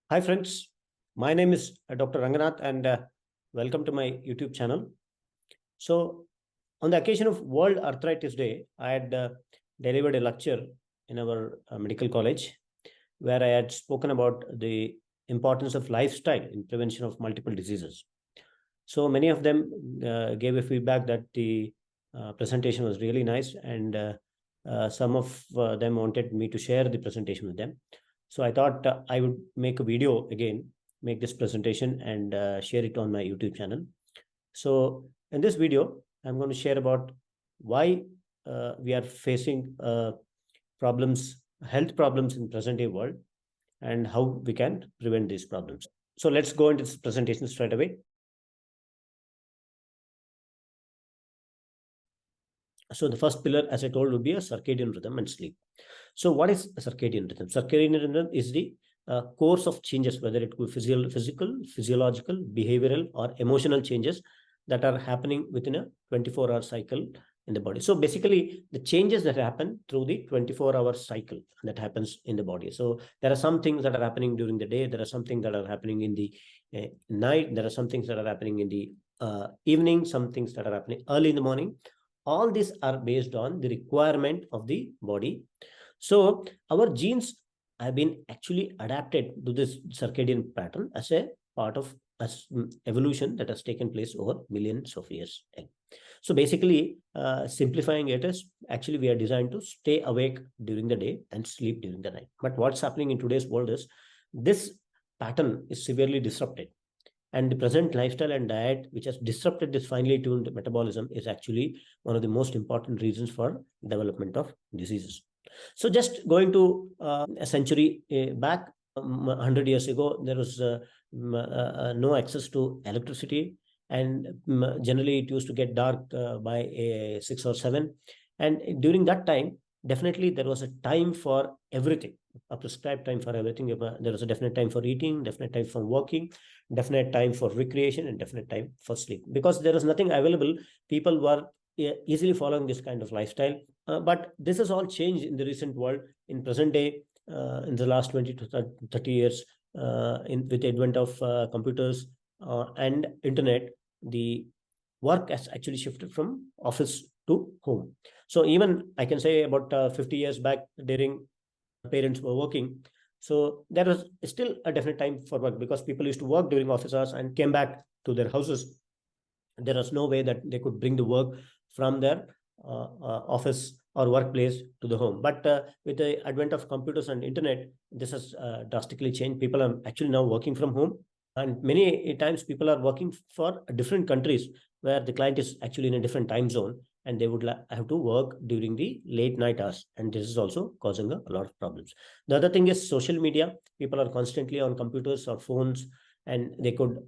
Hi friends, my name is Dr. Ranganath and welcome to my YouTube channel. So on the occasion of World Arthritis Day, I had delivered a lecture in our medical college where I had spoken about the importance of lifestyle in prevention of multiple diseases. So many of them gave a feedback that the presentation was really nice and some of them wanted me to share the presentation with them. So I thought I would make a video again, make this presentation and share it on my YouTube channel. So in this video, I'm going to share about why we are facing health problems in present day world and how we can prevent these problems. So let's go into this presentation straight away. So the first pillar, as I told, would be a circadian rhythm and sleep. So what is a circadian rhythm? Circadian rhythm is the course of changes, whether it could be physical, physiological, behavioral, or emotional changes that are happening within a 24-hour cycle in the body. So basically, the changes that happen through the 24-hour cycle that happens in the body. So there are some things that are happening during the day. There are some things that are happening in the night. There are some things that are happening in the evening. Some things that are happening early in the morning. All these are based on the requirement of the body. So our genes have been actually adapted to this circadian pattern as a part of evolution that has taken place over millions of years. So basically, simplifying it is actually we are designed to stay awake during the day and sleep during the night. But what's happening in today's world is this pattern is severely disrupted. And the present lifestyle and diet, which has disrupted this finely tuned metabolism, is actually one of the most important reasons for development of diseases. So just going to a century back, 100 years ago, there was no access to electricity. And generally, it used to get dark by 6 or 7. And during that time, definitely there was a time for everything, a prescribed time for everything. There was a definite time for eating, definite time for working, definite time for recreation, and definite time for sleep. Because there was nothing available, people were easily following this kind of lifestyle. But this has all changed in the recent world. In present day, in the last 20 to 30 years, with the advent of computers and internet, the work has actually shifted from office to home. So even I can say about 50 years back, during parents were working, so there was still a definite time for work because people used to work during office hours and came back to their houses. There was no way that they could bring the work from their office or workplace to the home. But with the advent of computers and internet, this has drastically changed. People are actually now working from home, and many times people are working for different countries where the client is actually in a different time zone, and they would have to work during the late night hours, and this is also causing a lot of problems. The other thing is social media. People are constantly on computers or phones, and they could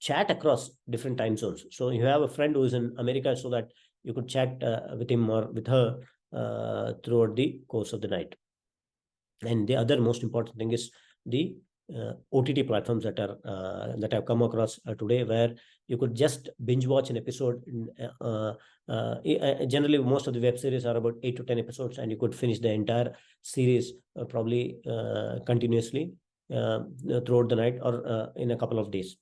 chat across different time zones. So you have a friend who is in America, so that you could chat with him or with her throughout the course of the night. And the other most important thing is the OTT platforms that have come across today, where you could just binge watch an episode. Generally, most of the web series are about 8 to 10 episodes, and you could finish the entire series probably continuously throughout the night or in a couple of days.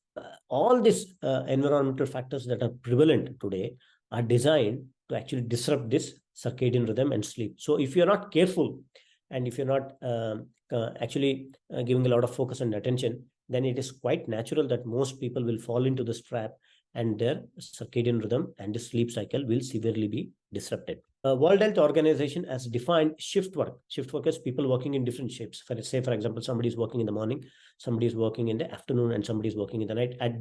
All these environmental factors that are prevalent today are designed to actually disrupt this circadian rhythm and sleep. So if you're not careful, and if you're not actually giving a lot of focus and attention, then it is quite natural that most people will fall into this trap, and their circadian rhythm and the sleep cycle will severely be disrupted. World Health Organization has defined shift work. Shift work is people working in different shifts. For example, somebody is working in the morning, somebody is working in the afternoon, and somebody is working in the night at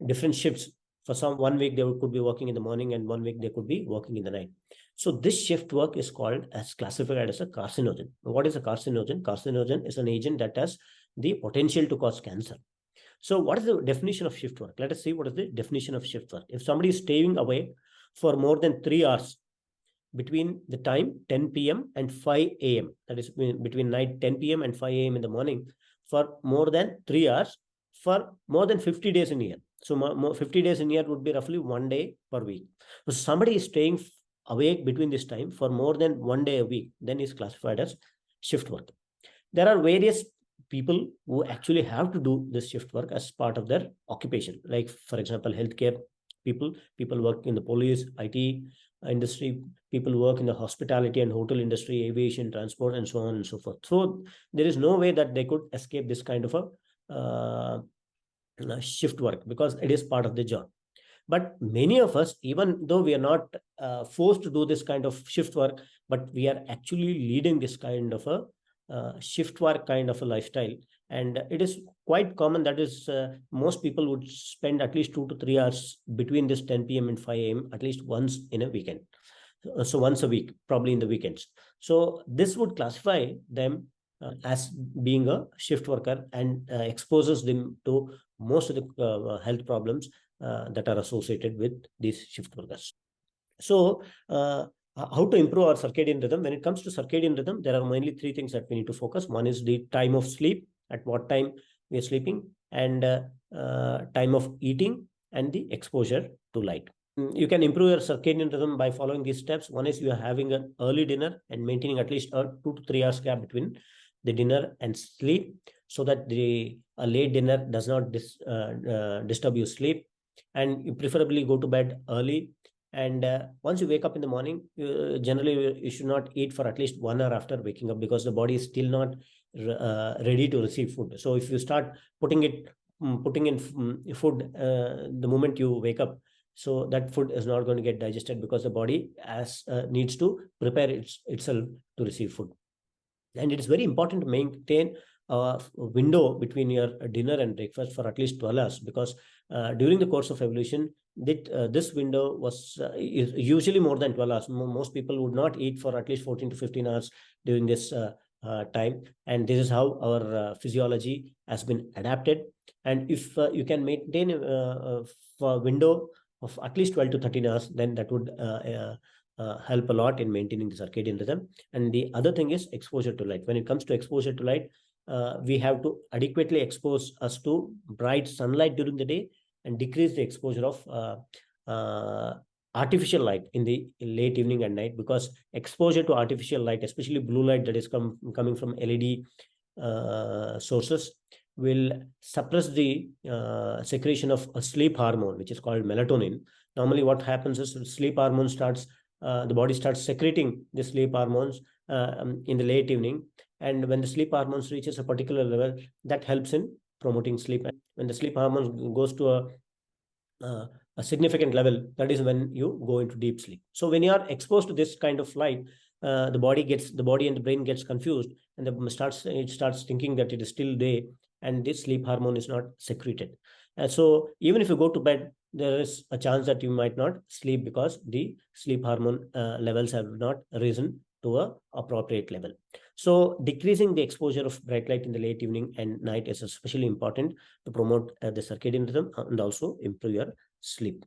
different shifts. For some, 1 week they could be working in the morning, and 1 week they could be working in the night. So this shift work is classified as a carcinogen. What is a carcinogen? Carcinogen is an agent that has the potential to cause cancer. So what is the definition of shift work? Let us see what is the definition of shift work. If somebody is staying awake for more than 3 hours between the time 10 p.m. and 5 a.m., that is between night 10 p.m. and 5 a.m. in the morning, for more than 3 hours for more than 50 days in a year. So 50 days in a year would be roughly 1 day per week. So somebody is staying awake between this time for more than 1 day a week, then is classified as shift work. There are various people who actually have to do this shift work as part of their occupation. Like, for example, healthcare people work in the police, IT industry, people work in the hospitality and hotel industry, aviation, transport, and so on and so forth. So there is no way that they could escape this kind of shift work, because it is part of the job. But many of us, even though we are not forced to do this kind of shift work, but we are actually leading this kind of a shift work kind of a lifestyle. And it is quite common that is most people would spend at least 2 to 3 hours between this 10 p.m. and 5 a.m. at least once in a weekend. So once a week, probably in the weekends. So this would classify them as being a shift worker, and exposes them to most of the health problems that are associated with these shift workers. So, how to improve our circadian rhythm? When it comes to circadian rhythm, there are mainly three things that we need to focus. One is the time of sleep, at what time we are sleeping, and time of eating, and the exposure to light. You can improve your circadian rhythm by following these steps. One is you are having an early dinner and maintaining at least a 2 to 3 hours gap between the dinner and sleep, so that the late dinner does not disturb your sleep. And you preferably go to bed early. And once you wake up in the morning, generally you should not eat for at least 1 hour after waking up, because the body is still not ready to receive food. So if you start putting in food the moment you wake up, so that food is not going to get digested, because the body needs to prepare itself to receive food. And it is very important to maintain a window between your dinner and breakfast for at least 12 hours, because during the course of evolution, this window is usually more than 12 hours. Most people would not eat for at least 14 to 15 hours during this time. And this is how our physiology has been adapted. And if you can maintain a window of at least 12 to 13 hours, then that would help a lot in maintaining the circadian rhythm. And the other thing is exposure to light. When it comes to exposure to light, we have to adequately expose us to bright sunlight during the day, and decrease the exposure of artificial light in the late evening and night, because exposure to artificial light, especially blue light that is coming from LED sources, will suppress the secretion of a sleep hormone, which is called melatonin. Normally what happens is sleep hormone starts the body starts secreting the sleep hormones in the late evening. And when the sleep hormones reaches a particular level, that helps in promoting sleep. And when the sleep hormones goes to a significant level, that is when you go into deep sleep. So when you are exposed to this kind of light, the body and the brain gets confused, and it starts thinking that it is still day, and this sleep hormone is not secreted. And so even if you go to bed, there is a chance that you might not sleep, because the sleep hormone levels have not risen to a appropriate level. So decreasing the exposure of bright light in the late evening and night is especially important to promote the circadian rhythm and also improve your sleep.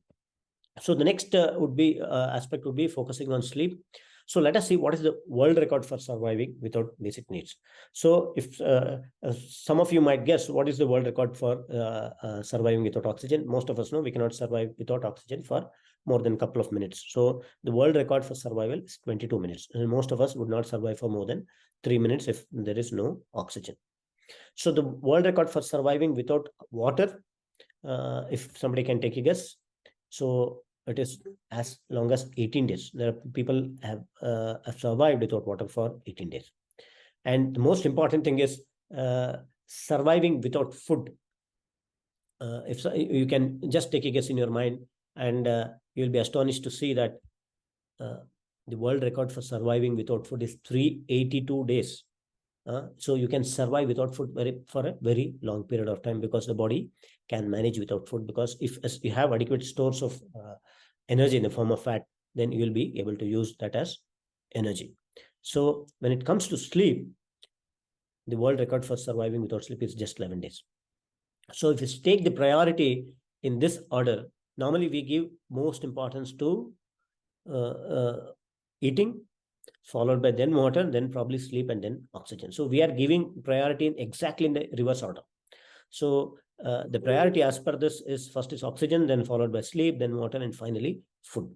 So the next aspect would be focusing on sleep. So let us see what is the world record for surviving without basic needs. So if some of you might guess what is the world record for surviving without oxygen. Most of us know we cannot survive without oxygen for more than a couple of minutes. So the world record for survival is 22 minutes. And most of us would not survive for more than 3 minutes if there is no oxygen. So the world record for surviving without water, if somebody can take a guess. So it is as long as 18 days. There are people have survived without water for 18 days. And the most important thing is surviving without food. If you can just take a guess in your mind, and you'll be astonished to see that the world record for surviving without food is 382 days. So you can survive without food for a very long period of time, because the body can manage without food. Because if you have adequate stores of energy in the form of fat, then you will be able to use that as energy. So when it comes to sleep, the world record for surviving without sleep is just 11 days. So if you take the priority in this order, normally we give most importance to eating, followed by then water, then probably sleep, and then oxygen. So we are giving priority exactly in the reverse order. So the priority as per this is first is oxygen, then followed by sleep, then water, and finally food.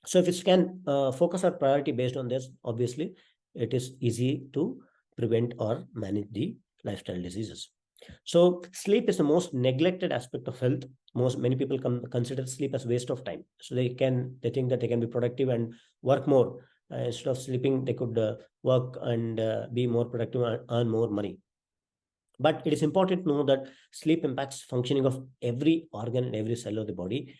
So if you can focus our priority based on this, obviously it is easy to prevent or manage the lifestyle diseases. So sleep is the most neglected aspect of health. Many people consider sleep as waste of time. So they think that they can be productive and work more. Instead of sleeping, they could work and be more productive and earn more money. But it is important to know that sleep impacts functioning of every organ and every cell of the body.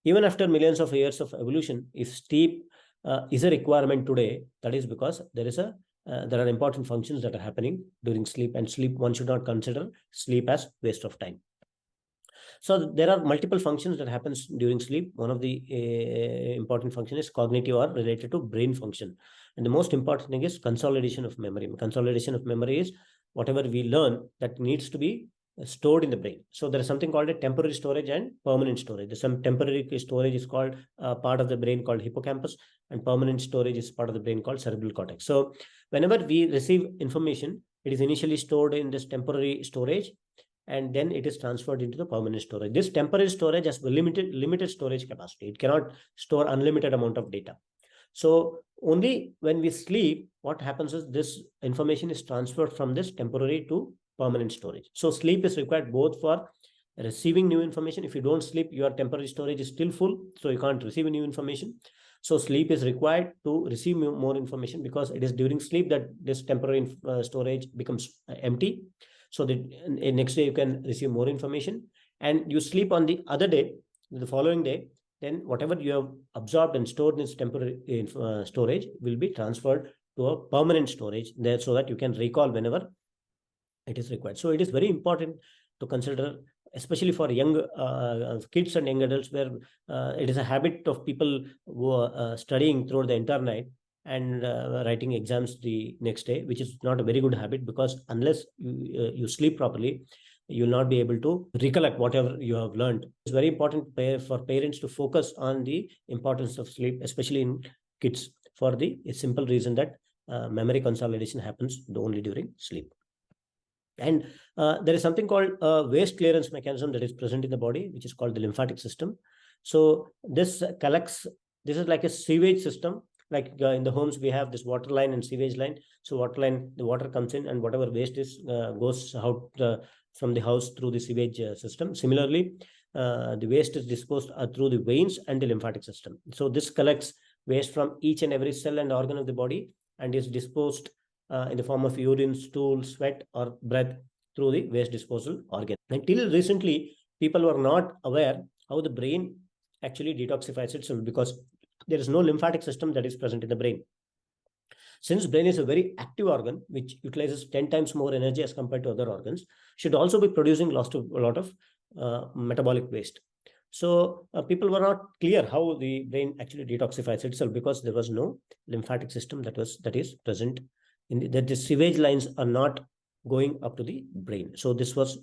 Even after millions of years of evolution, if sleep is a requirement today, that is because there are important functions that are happening during sleep, and sleep, one should not consider sleep as waste of time. So there are multiple functions that happens during sleep. One of the important function is cognitive or related to brain function. And the most important thing is consolidation of memory. Consolidation of memory is whatever we learn that needs to be stored in the brain. So there is something called a temporary storage and permanent storage. There's some temporary storage is called part of the brain called hippocampus, and permanent storage is part of the brain called cerebral cortex. So whenever we receive information, it is initially stored in this temporary storage, and then it is transferred into the permanent storage. This temporary storage has limited storage capacity. It cannot store unlimited amount of data. So only when we sleep, what happens is this information is transferred from this temporary to permanent storage. So sleep is required both for receiving new information. If you don't sleep, your temporary storage is still full, so you can't receive new information. So sleep is required to receive more information, because it is during sleep that this temporary storage becomes empty. So the next day you can receive more information, and you sleep on the other day, the following day, then whatever you have absorbed and stored in this temporary storage will be transferred to a permanent storage there, so that you can recall whenever it is required. So it is very important to consider, especially for young kids and young adults, where it is a habit of people who are studying throughout the entire night and writing exams the next day, which is not a very good habit, because unless you sleep properly, you will not be able to recollect whatever you have learned. It's very important for parents to focus on the importance of sleep, especially in kids, for the simple reason that memory consolidation happens only during sleep. And there is something called a waste clearance mechanism that is present in the body, which is called the lymphatic system. So this is like a sewage system. Like in the homes, we have this water line and sewage line. So water line, the water comes in, and whatever waste is goes out from the house through the sewage system. Similarly, the waste is disposed through the veins and the lymphatic system. So this collects waste from each and every cell and organ of the body, and is disposed in the form of urine, stool, sweat, or breath through the waste disposal organ. Until recently, people were not aware how the brain actually detoxifies itself, because there is no lymphatic system that is present in the brain. Since brain is a very active organ, which utilizes 10 times more energy as compared to other organs, should also be producing a lot of metabolic waste. So people were not clear how the brain actually detoxifies itself, because there was no lymphatic system that is present in that the sewage lines are not going up to the brain. So this was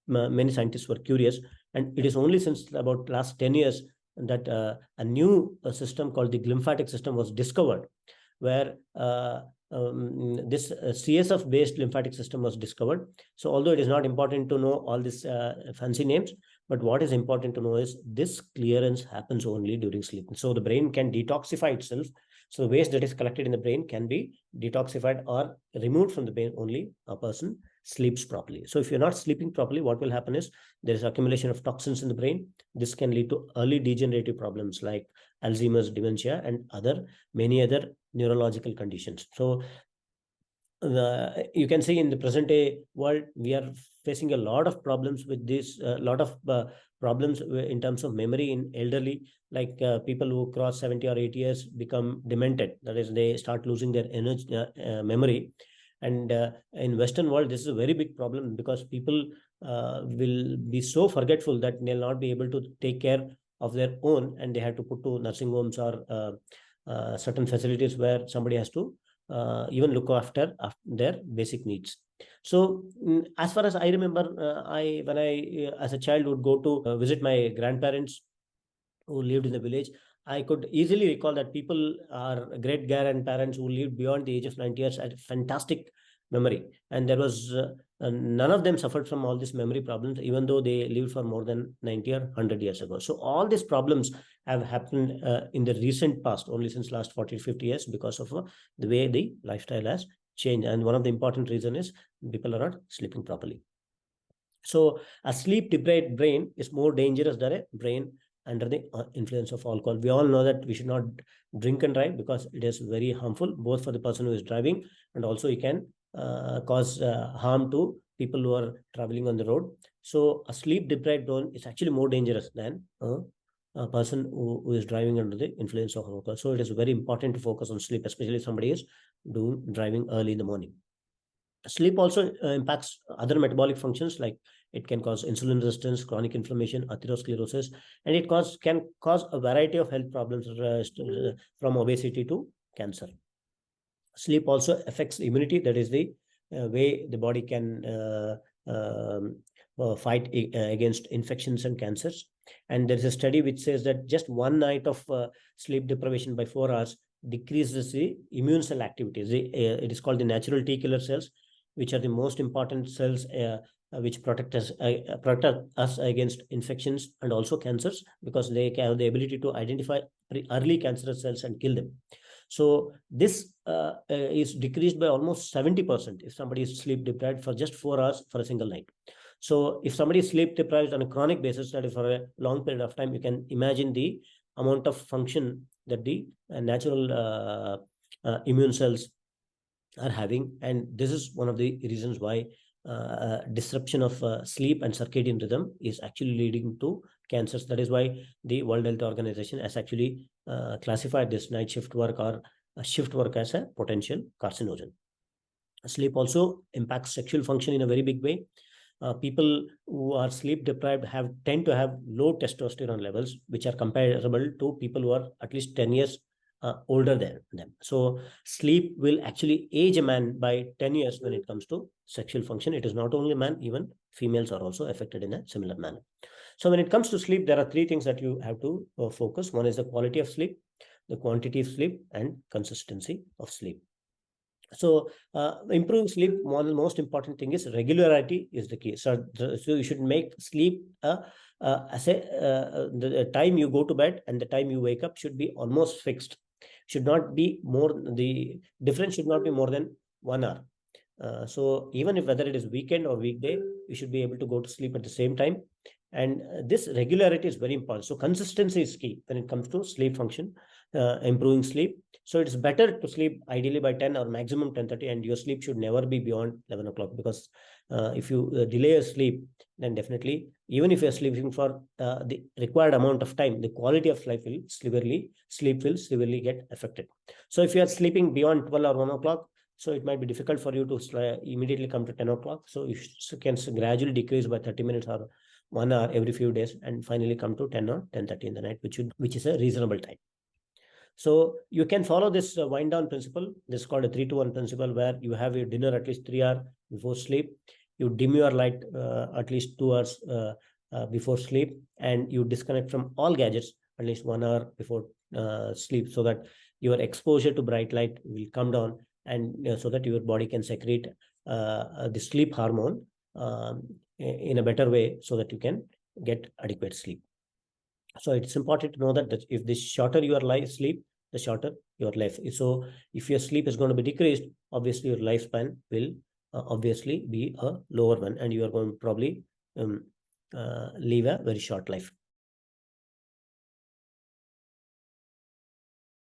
many scientists were curious, and it is only since about last 10 years that a new system called the lymphatic system was discovered, where this CSF based lymphatic system was discovered. So although it is not important to know all these fancy names, but what is important to know is this clearance happens only during sleep. So the brain can detoxify itself. So the waste that is collected in the brain can be detoxified or removed from the brain only a person sleeps properly. So if you're not sleeping properly, what will happen is there is accumulation of toxins in the brain. This can lead to early degenerative problems like Alzheimer's, dementia, and many other neurological conditions. So you can see in the present day world, we are facing a lot of problems with this, problems in terms of memory in elderly, like people who cross 70 or 80 years become demented. That is, they start losing their energy, memory. And in Western world, this is a very big problem, because people will be so forgetful that they'll not be able to take care of their own, and they have to put to nursing homes or certain facilities where somebody has to even look after their basic needs. So as far as I remember, when I as a child would go to visit my grandparents who lived in the village, I could easily recall that people are great grandparents who lived beyond the age of 90 years had fantastic memory, and there was none of them suffered from all these memory problems, even though they lived for more than 90 or 100 years ago. So all these problems have happened in the recent past, only since last 40 50 years, because of the way the lifestyle has change. And one of the important reason is people are not sleeping properly. So a sleep deprived brain is more dangerous than a brain under the influence of alcohol. We all know that we should not drink and drive because it is very harmful, both for the person who is driving and also it can cause harm to people who are traveling on the road. So a sleep deprived brain is actually more dangerous than a person who is driving under the influence of alcohol. So it is very important to focus on sleep, especially if somebody is driving early in the morning. Sleep also impacts other metabolic functions, like it can cause insulin resistance, chronic inflammation, atherosclerosis, and it can cause a variety of health problems from obesity to cancer. Sleep also affects immunity. That is the way the body can fight against infections and cancers. And there is a study which says that just one night of sleep deprivation by 4 hours decreases the immune cell activity. It is called the natural T killer cells, which are the most important cells which protect us against infections and also cancers, because they have the ability to identify early cancerous cells and kill them. So this is decreased by almost 70% if somebody is sleep deprived for just 4 hours for a single night. So if somebody is sleep deprived on a chronic basis, that is for a long period of time, you can imagine the amount of function that the natural immune cells are having. And this is one of the reasons why disruption of sleep and circadian rhythm is actually leading to cancers. That is why the World Health Organization has actually classified this night shift work or shift work as a potential carcinogen. Sleep also impacts sexual function in a very big way. People who are sleep deprived tend to have low testosterone levels, which are comparable to people who are at least 10 years older than them. So sleep will actually age a man by 10 years when it comes to sexual function. It is not only man, even females are also affected in a similar manner. So when it comes to sleep, there are 3 things that you have to focus. One is the quality of sleep, the quantity of sleep, and consistency of sleep. So improving sleep, one of the most important thing is regularity is the key. So you should make sleep the time you go to bed and the time you wake up should be almost fixed. Should not be more, the difference should not be more than 1 hour. So even if whether it is weekend or weekday, you should be able to go to sleep at the same time. And this regularity is very important. So consistency is key when it comes to sleep function, improving sleep. So it's better to sleep ideally by 10 or maximum 10:30, and your sleep should never be beyond 11 o'clock, because if you delay your sleep, then definitely, even if you're sleeping for the required amount of time, the quality of life will severely get affected. So if you are sleeping beyond 12 or 1 o'clock, so it might be difficult for you to immediately come to 10 o'clock. So you can gradually decrease by 30 minutes or 1 hour every few days, and finally come to 10 or 10:30 in the night, which is a reasonable time. So you can follow this wind down principle. This is called a 3-to-1 principle, where you have your dinner at least 3 hours before sleep. You dim your light at least 2 hours before sleep, and you disconnect from all gadgets at least 1 hour before sleep, so that your exposure to bright light will come down, and so that your body can secrete the sleep hormone in a better way, so that you can get adequate sleep. So it's important to know that if the shorter your sleep, the shorter your life. So if your sleep is going to be decreased, obviously your lifespan will obviously be a lower one, and you are going to probably live a very short life.